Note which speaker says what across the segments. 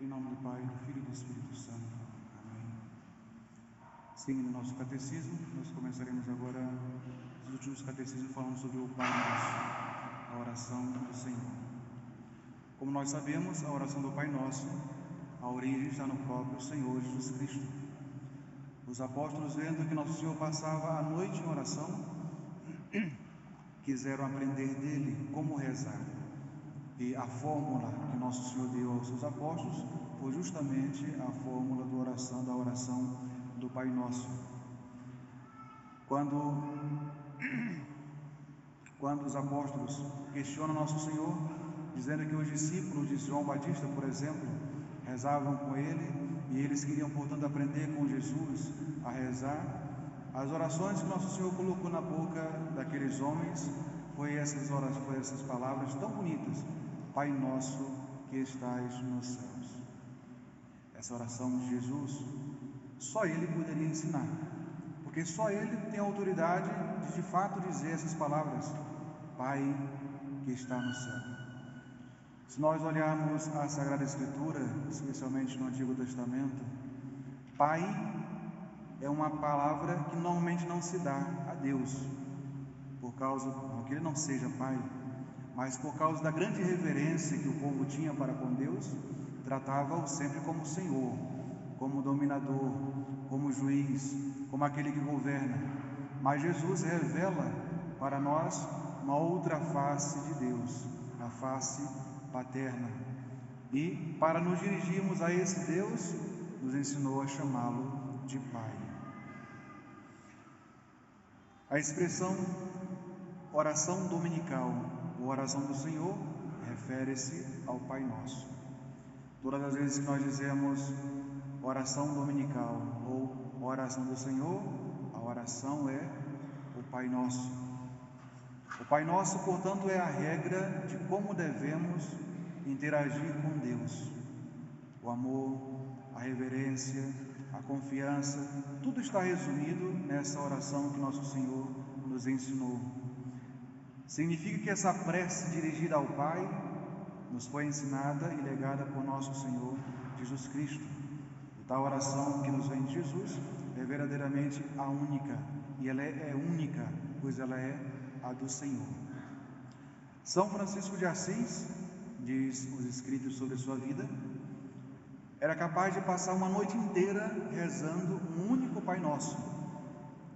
Speaker 1: Em nome do Pai, do Filho e do Espírito Santo. Amém. Seguindo o nosso catecismo, nós começaremos agora os últimos catecismos falando sobre o Pai Nosso, a oração do Senhor. Como nós sabemos, a oração do Pai Nosso, a origem está no próprio Senhor Jesus Cristo. Os apóstolos, vendo que Nosso Senhor passava a noite em oração, quiseram aprender dele como rezar. E a fórmula que Nosso Senhor deu aos seus apóstolos foi justamente a fórmula da oração do Pai Nosso. Quando os apóstolos questionam Nosso Senhor, dizendo que os discípulos de João Batista, por exemplo, rezavam com ele, e eles queriam, portanto, aprender com Jesus a rezar, as orações que Nosso Senhor colocou na boca daqueles homens foi essas palavras tão bonitas: Pai Nosso que estais nos céus. Essa oração de Jesus, só Ele poderia ensinar, porque só Ele tem a autoridade de fato dizer essas palavras: Pai que está no céu. Se nós olharmos a Sagrada Escritura, especialmente no Antigo Testamento, Pai é uma palavra que normalmente não se dá a Deus, não que Ele não seja Pai, mas por causa da grande reverência que o povo tinha para com Deus, tratava-o sempre como Senhor, como dominador, como juiz, como aquele que governa. Mas Jesus revela para nós uma outra face de Deus, a face paterna. E para nos dirigirmos a esse Deus, nos ensinou a chamá-lo de Pai. A expressão oração dominical, ou oração do Senhor, refere-se ao Pai Nosso. Todas as vezes que nós dizemos oração dominical ou oração do Senhor, a oração é o Pai Nosso. O Pai Nosso, portanto, é a regra de como devemos interagir com Deus. O amor, a reverência, a confiança, tudo está resumido nessa oração que Nosso Senhor nos ensinou. Significa que essa prece dirigida ao Pai nos foi ensinada e legada por Nosso Senhor Jesus Cristo. E tal oração que nos vem de Jesus é verdadeiramente a única, e ela é única, pois ela é a do Senhor. São Francisco de Assis, diz os escritos sobre a sua vida, era capaz de passar uma noite inteira rezando um único Pai Nosso,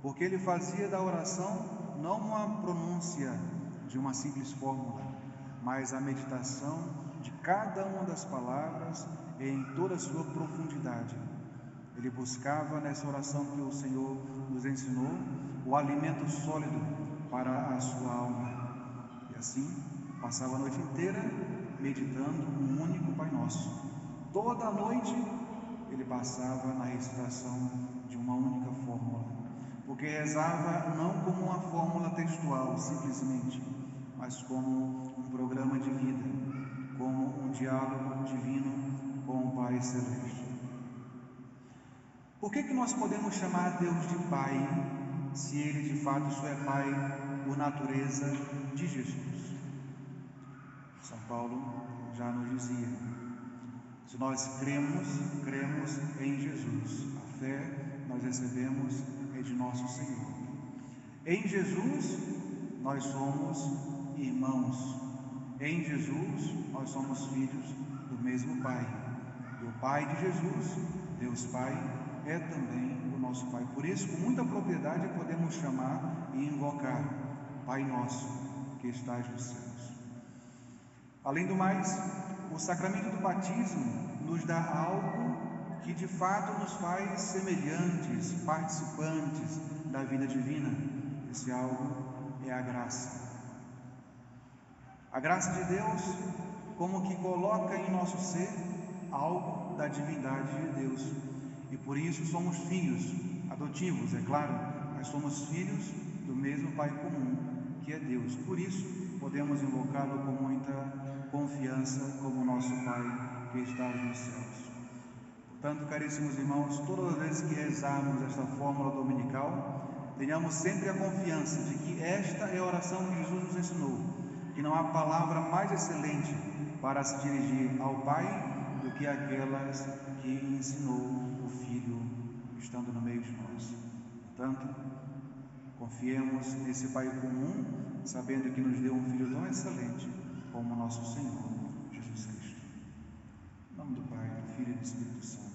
Speaker 1: porque ele fazia da oração não uma pronúncia de uma simples fórmula, mas a meditação de cada uma das palavras em toda a sua profundidade. Ele buscava nessa oração que o Senhor nos ensinou o alimento sólido para a sua alma. E assim, passava a noite inteira meditando um único Pai Nosso. Toda a noite ele passava na recitação de uma única fórmula, porque rezava não como uma fórmula textual, simplesmente, mas como um programa de vida, como um diálogo divino com o Pai Celeste. Por que nós podemos chamar Deus de Pai, se Ele de fato só é Pai por natureza de Jesus? São Paulo já nos dizia: se nós cremos em Jesus, a fé nós recebemos é de Nosso Senhor. Em Jesus nós somos irmãos. Em Jesus nós somos filhos do mesmo Pai. E o Pai de Jesus, Deus Pai, é também o nosso Pai. Por isso, com muita propriedade, podemos chamar e invocar: Pai Nosso que estás nos céus. Além do mais, o sacramento do batismo nos dá algo que de fato nos faz semelhantes, participantes da vida divina. Esse algo é a graça. A graça de Deus, como que coloca em nosso ser algo da divindade de Deus. E por isso somos filhos adotivos, é claro, mas somos filhos do mesmo Pai comum, que é Deus. Por isso podemos invocá-lo com muita confiança como nosso Pai que está nos céus. Portanto, caríssimos irmãos, todas as vezes que rezarmos esta fórmula dominical, tenhamos sempre a confiança de que esta é a oração que Jesus nos ensinou, que não há palavra mais excelente para se dirigir ao Pai do que aquelas que ensinou o Filho estando no meio de nós. Portanto, confiemos nesse Pai comum, sabendo que nos deu um Filho tão excelente como nosso Senhor Jesus Cristo. Em nome do Pai, do Filho e do Espírito Santo.